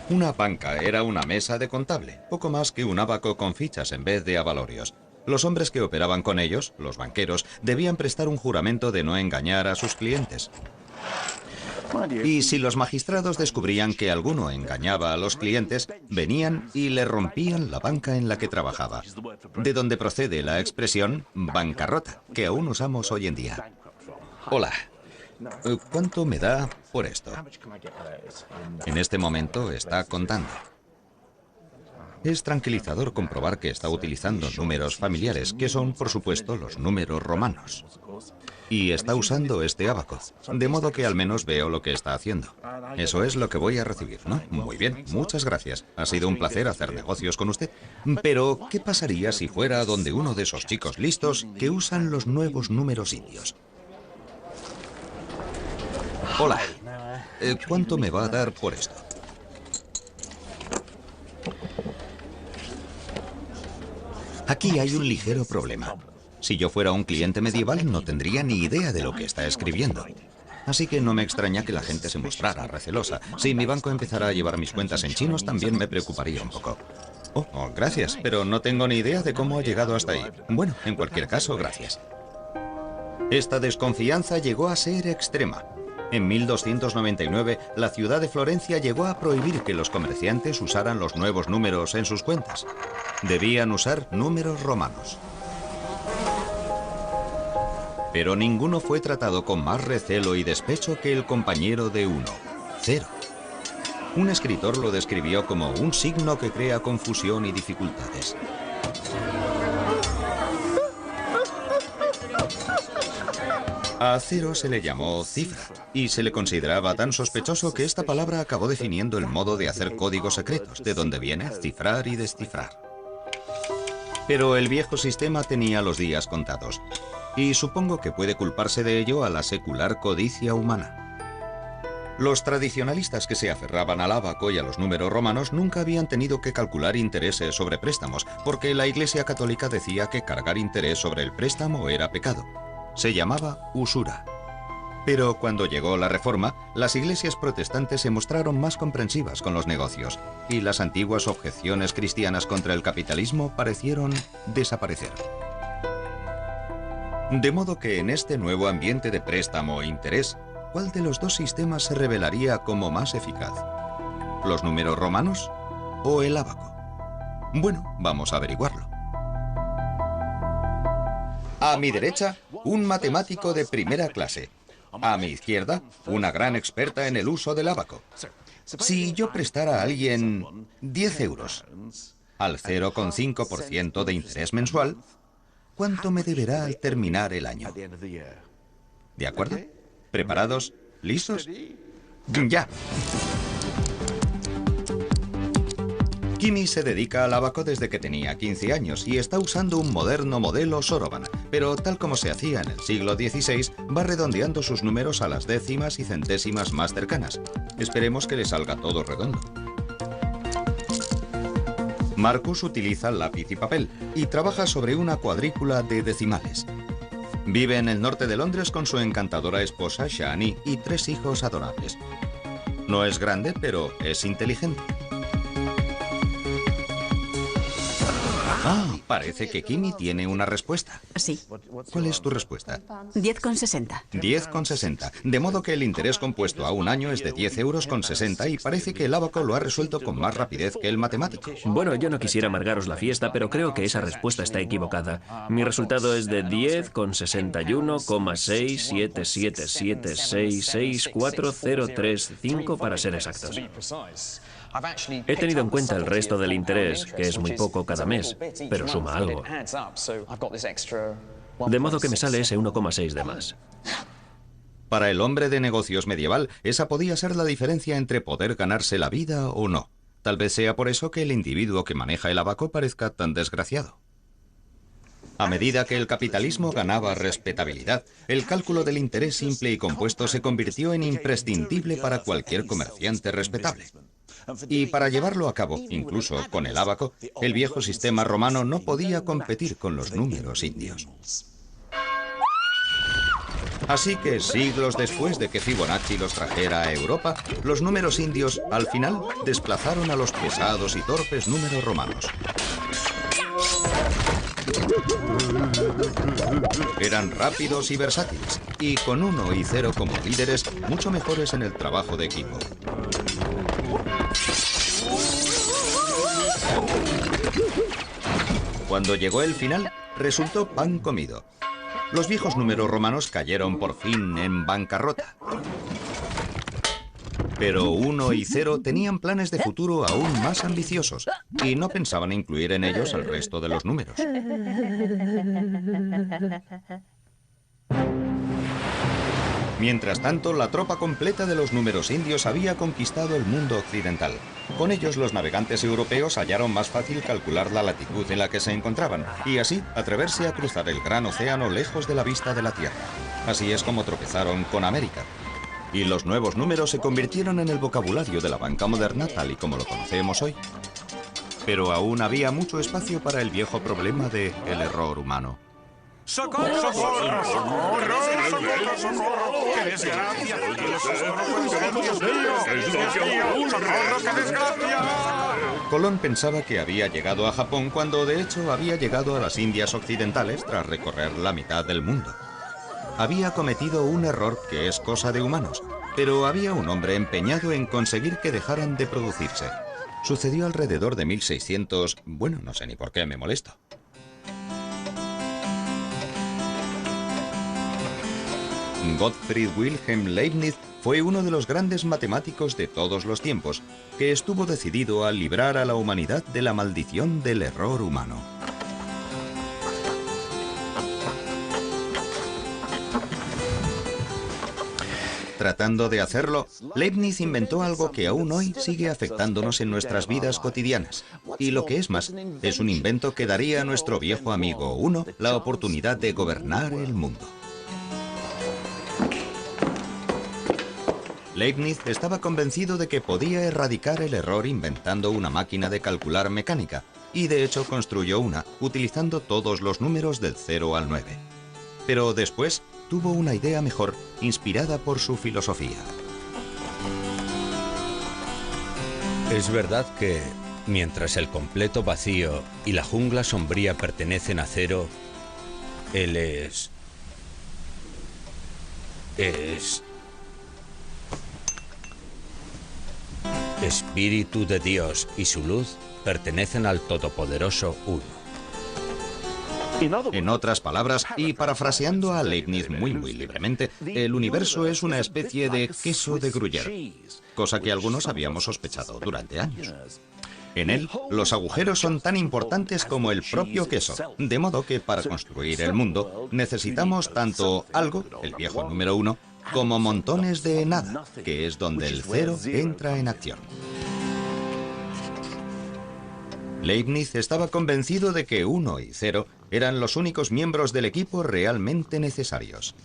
Una banca era una mesa de contable, poco más que un ábaco con fichas en vez de avalorios. Los hombres que operaban con ellos, los banqueros, debían prestar un juramento de no engañar a sus clientes. Y si los magistrados descubrían que alguno engañaba a los clientes, venían y le rompían la banca en la que trabajaba, de donde procede la expresión bancarrota, que aún usamos hoy en día. Hola, ¿cuánto me da por esto? En este momento está contando. Es tranquilizador comprobar que está utilizando números familiares, que son, por supuesto, los números romanos. Y está usando este ábaco, de modo que al menos veo lo que está haciendo. Eso es lo que voy a recibir, ¿no? Muy bien, muchas gracias. Ha sido un placer hacer negocios con usted. Pero, ¿qué pasaría si fuera donde uno de esos chicos listos que usan los nuevos números indios? Hola, ¿cuánto me va a dar por esto? Aquí hay un ligero problema. Si yo fuera un cliente medieval, no tendría ni idea de lo que está escribiendo. Así que no me extraña que la gente se mostrara recelosa. Si mi banco empezara a llevar mis cuentas en chinos, también me preocuparía un poco. Oh, gracias, pero no tengo ni idea de cómo ha llegado hasta ahí. Bueno, en cualquier caso, gracias. Esta desconfianza llegó a ser extrema. En 1299, la ciudad de Florencia llegó a prohibir que los comerciantes usaran los nuevos números en sus cuentas. Debían usar números romanos. Pero ninguno fue tratado con más recelo y despecho que el compañero de uno, 0. Un escritor lo describió como un signo que crea confusión y dificultades. A 0 se le llamó cifra, y se le consideraba tan sospechoso que esta palabra acabó definiendo el modo de hacer códigos secretos, de donde viene cifrar y descifrar. Pero el viejo sistema tenía los días contados, y supongo que puede culparse de ello a la secular codicia humana. Los tradicionalistas que se aferraban al ábaco y a los números romanos nunca habían tenido que calcular intereses sobre préstamos, porque la Iglesia Católica decía que cargar interés sobre el préstamo era pecado. Se llamaba usura. Pero cuando llegó la Reforma, las iglesias protestantes se mostraron más comprensivas con los negocios, y las antiguas objeciones cristianas contra el capitalismo parecieron desaparecer. De modo que en este nuevo ambiente de préstamo e interés, ¿cuál de los dos sistemas se revelaría como más eficaz? ¿Los números romanos o el ábaco? Bueno, vamos a averiguarlo. A mi derecha, un matemático de primera clase. A mi izquierda, una gran experta en el uso del ábaco. Si yo prestara a alguien 10 euros al 0,5% de interés mensual, ¿cuánto me deberá al terminar el año? ¿De acuerdo? ¿Preparados? ¿Listos? ¡Ya! Kimi se dedica al ábaco desde que tenía 15 años y está usando un moderno modelo Soroban, pero tal como se hacía en el siglo XVI, va redondeando sus números a las décimas y centésimas más cercanas. Esperemos que le salga todo redondo. Marcus utiliza lápiz y papel y trabaja sobre una cuadrícula de decimales. Vive en el norte de Londres con su encantadora esposa Shani y 3 hijos adorables. No es grande, pero es inteligente. Ah, parece que Kimi tiene una respuesta. Sí. ¿Cuál es tu respuesta? 10,60. 10,60. De modo que el interés compuesto a un año es de 10 euros con 60 y parece que el ábaco lo ha resuelto con más rapidez que el matemático. Bueno, yo no quisiera amargaros la fiesta, pero creo que esa respuesta está equivocada. Mi resultado es de 10,61,677766403 para ser exactos. He tenido en cuenta el resto del interés, que es muy poco cada mes, pero suma algo. De modo que me sale ese 1,6 de más. Para el hombre de negocios medieval, esa podía ser la diferencia entre poder ganarse la vida o no. Tal vez sea por eso que el individuo que maneja el ábaco parezca tan desgraciado. A medida que el capitalismo ganaba respetabilidad, el cálculo del interés simple y compuesto se convirtió en imprescindible para cualquier comerciante respetable. Y para llevarlo a cabo, incluso con el ábaco, el viejo sistema romano no podía competir con los números indios. Así que siglos después de que Fibonacci los trajera a Europa, los números indios, al final, desplazaron a los pesados y torpes números romanos. Eran rápidos y versátiles, y con 1 y 0 como líderes, mucho mejores en el trabajo de equipo. Cuando llegó el final, resultó pan comido. Los viejos números romanos cayeron por fin en bancarrota. Pero 1 y 0 tenían planes de futuro aún más ambiciosos y no pensaban incluir en ellos el resto de los números. Mientras tanto, la tropa completa de los números indios había conquistado el mundo occidental. Con ellos, los navegantes europeos hallaron más fácil calcular la latitud en la que se encontraban y así atreverse a cruzar el gran océano lejos de la vista de la Tierra. Así es como tropezaron con América. Y los nuevos números se convirtieron en el vocabulario de la banca moderna tal y como lo conocemos hoy. Pero aún había mucho espacio para el viejo problema de el error humano. ¡Socorro, socorro, socorro! ¡Socorro, socorro! ¡Qué desgracia! ¡Dios mío! ¡Socorro, qué desgracia! Colón pensaba que había llegado a Japón cuando de hecho había llegado a las Indias Occidentales tras recorrer la mitad del mundo. Había cometido un error que es cosa de humanos, pero había un hombre empeñado en conseguir que dejaran de producirse. Sucedió alrededor de 1600... Bueno, no sé ni por qué me molesto. Gottfried Wilhelm Leibniz fue uno de los grandes matemáticos de todos los tiempos, que estuvo decidido a librar a la humanidad de la maldición del error humano. Tratando de hacerlo, Leibniz inventó algo que aún hoy sigue afectándonos en nuestras vidas cotidianas. Y lo que es más, es un invento que daría a nuestro viejo amigo Uno la oportunidad de gobernar el mundo. Leibniz estaba convencido de que podía erradicar el error inventando una máquina de calcular mecánica, y de hecho construyó una, utilizando todos los números del 0 al 9. Pero después tuvo una idea mejor, inspirada por su filosofía. Es verdad que, mientras el completo vacío y la jungla sombría pertenecen a Cero, él es Espíritu de Dios y su luz pertenecen al Todopoderoso Uno. En otras palabras, y parafraseando a Leibniz muy libremente, el universo es una especie de queso de Gruyère, cosa que algunos habíamos sospechado durante años. En él, los agujeros son tan importantes como el propio queso, de modo que para construir el mundo necesitamos tanto algo, el viejo número 1, como montones de nada, que es donde el 0 entra en acción. Leibniz estaba convencido de que 1 y 0 eran los únicos miembros del equipo realmente necesarios.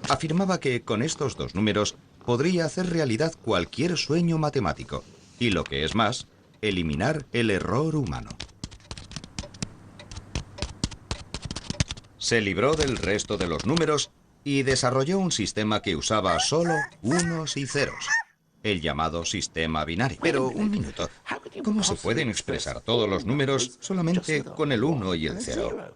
Afirmaba que con estos dos números podría hacer realidad cualquier sueño matemático, y lo que es más, eliminar el error humano. Se libró del resto de los números y desarrolló un sistema que usaba solo unos y ceros, el llamado sistema binario. Pero un minuto, ¿cómo se pueden expresar todos los números solamente con el 1 y el 0?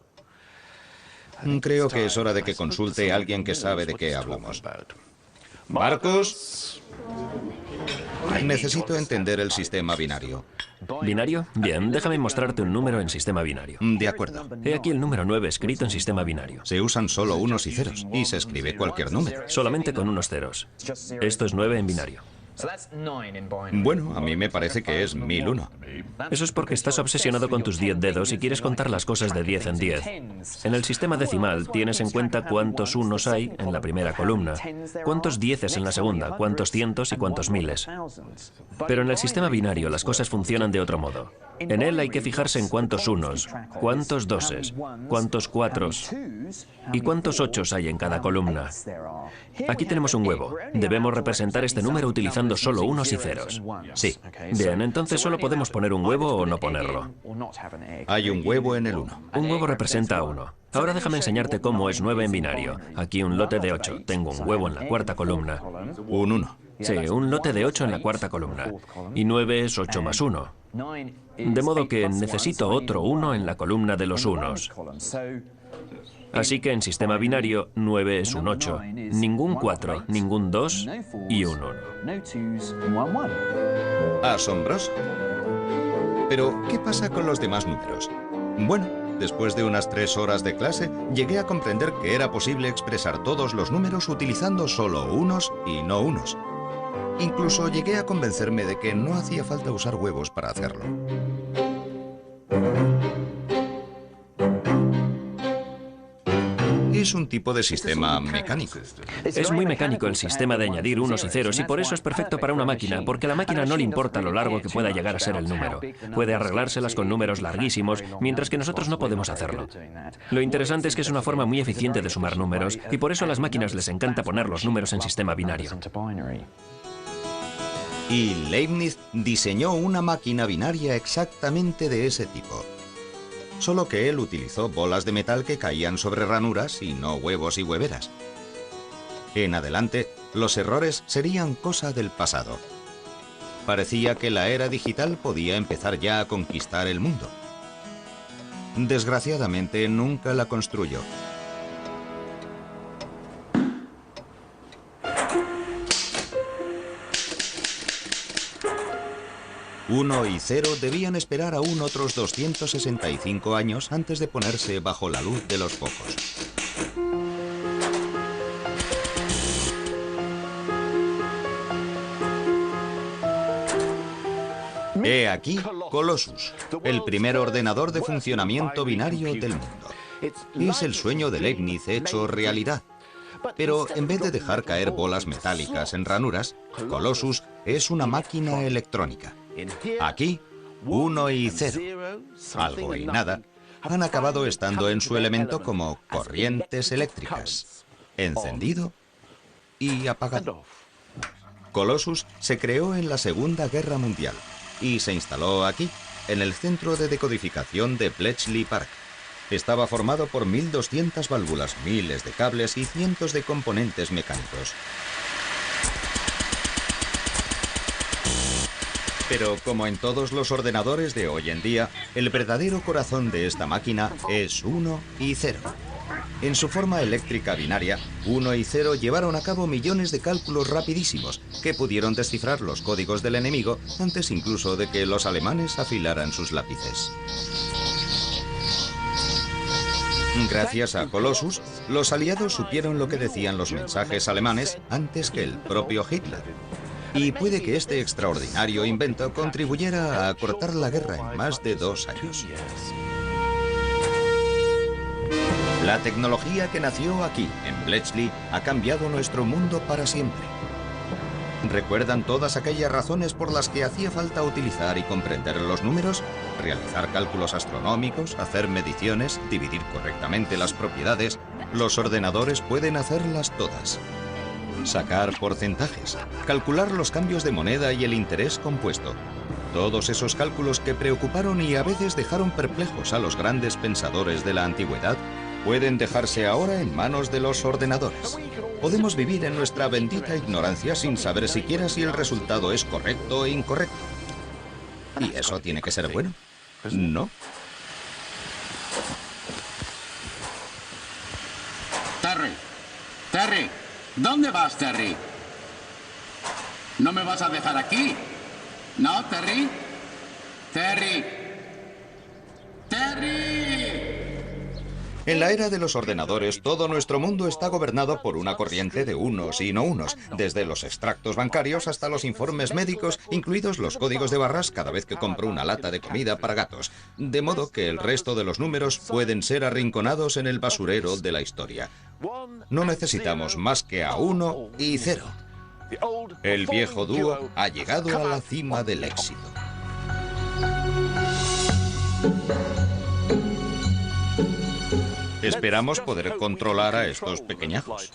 Creo que es hora de que consulte a alguien que sabe de qué hablamos. Marcos, necesito entender el sistema binario. ¿Binario? Bien, déjame mostrarte un número en sistema binario. De acuerdo. He aquí el número 9 escrito en sistema binario. Se usan solo unos y ceros, y se escribe cualquier número. Solamente con unos ceros. Esto es 9 en binario. Bueno, a mí me parece que es 1001. Eso es porque estás obsesionado con tus 10 dedos y quieres contar las cosas de 10 en 10. En el sistema decimal tienes en cuenta cuántos unos hay en la primera columna, cuántos dieces en la segunda, cuántos cientos y cuántos miles. Pero en el sistema binario las cosas funcionan de otro modo. En él hay que fijarse en cuántos unos, cuántos doses, cuántos cuatros y cuántos ochos hay en cada columna. Aquí tenemos un huevo. Debemos representar este número utilizando solo unos y ceros. Sí. Bien, entonces solo podemos poner un huevo o no ponerlo. Hay un huevo en el 1. Un huevo representa a 1. Ahora déjame enseñarte cómo es 9 en binario. Aquí un lote de 8. Tengo un huevo en la cuarta columna. Un 1. Sí, un lote de 8 en la cuarta columna. Y 9 es 8 más 1. De modo que necesito otro 1 en la columna de los unos. Así que en sistema binario, 9 es un 8. Ningún 4, ningún 2 y un 1. Asombroso. Pero, ¿qué pasa con los demás números? Bueno, después de unas 3 horas de clase, llegué a comprender que era posible expresar todos los números utilizando solo unos y no unos. Incluso llegué a convencerme de que no hacía falta usar huevos para hacerlo. Es un tipo de sistema mecánico. Es muy mecánico el sistema de añadir unos y ceros y por eso es perfecto para una máquina, porque a la máquina no le importa lo largo que pueda llegar a ser el número. Puede arreglárselas con números larguísimos, mientras que nosotros no podemos hacerlo. Lo interesante es que es una forma muy eficiente de sumar números y por eso a las máquinas les encanta poner los números en sistema binario. Y Leibniz diseñó una máquina binaria exactamente de ese tipo. Solo que él utilizó bolas de metal que caían sobre ranuras y no huevos y hueveras. En adelante, los errores serían cosa del pasado. Parecía que la era digital podía empezar ya a conquistar el mundo. Desgraciadamente, nunca la construyó. Uno y 0 debían esperar aún otros 265 años antes de ponerse bajo la luz de los focos. He aquí Colossus, el primer ordenador de funcionamiento binario del mundo. Es el sueño de Leibniz hecho realidad. Pero en vez de dejar caer bolas metálicas en ranuras, Colossus es una máquina electrónica. Aquí, 1 y 0, algo y nada, han acabado estando en su elemento como corrientes eléctricas, encendido y apagado. Colossus se creó en la Segunda Guerra Mundial y se instaló aquí, en el centro de decodificación de Bletchley Park. Estaba formado por 1200 válvulas, miles de cables y cientos de componentes mecánicos. Pero como en todos los ordenadores de hoy en día, el verdadero corazón de esta máquina es 1 y 0. En su forma eléctrica binaria, 1 y 0 llevaron a cabo millones de cálculos rapidísimos que pudieron descifrar los códigos del enemigo antes incluso de que los alemanes afilaran sus lápices. Gracias a Colossus, los aliados supieron lo que decían los mensajes alemanes antes que el propio Hitler. Y puede que este extraordinario invento contribuyera a acortar la guerra en más de 2 años. La tecnología que nació aquí, en Bletchley, ha cambiado nuestro mundo para siempre. ¿Recuerdan todas aquellas razones por las que hacía falta utilizar y comprender los números? Realizar cálculos astronómicos, hacer mediciones, dividir correctamente las propiedades. Los ordenadores pueden hacerlas todas. Sacar porcentajes, calcular los cambios de moneda y el interés compuesto. Todos esos cálculos que preocuparon y a veces dejaron perplejos a los grandes pensadores de la antigüedad pueden dejarse ahora en manos de los ordenadores. Podemos vivir en nuestra bendita ignorancia sin saber siquiera si el resultado es correcto o incorrecto. ¿Y eso tiene que ser bueno? ¿No? Terry, ¿dónde vas, Terry? ¿No me vas a dejar aquí? ¿No, Terry? ¡Terry! En la era de los ordenadores, todo nuestro mundo está gobernado por una corriente de unos y no unos, desde los extractos bancarios hasta los informes médicos, incluidos los códigos de barras cada vez que compro una lata de comida para gatos. De modo que el resto de los números pueden ser arrinconados en el basurero de la historia. No necesitamos más que a 1 y 0. El viejo dúo ha llegado a la cima del éxito. Esperamos poder controlar a estos pequeñajos.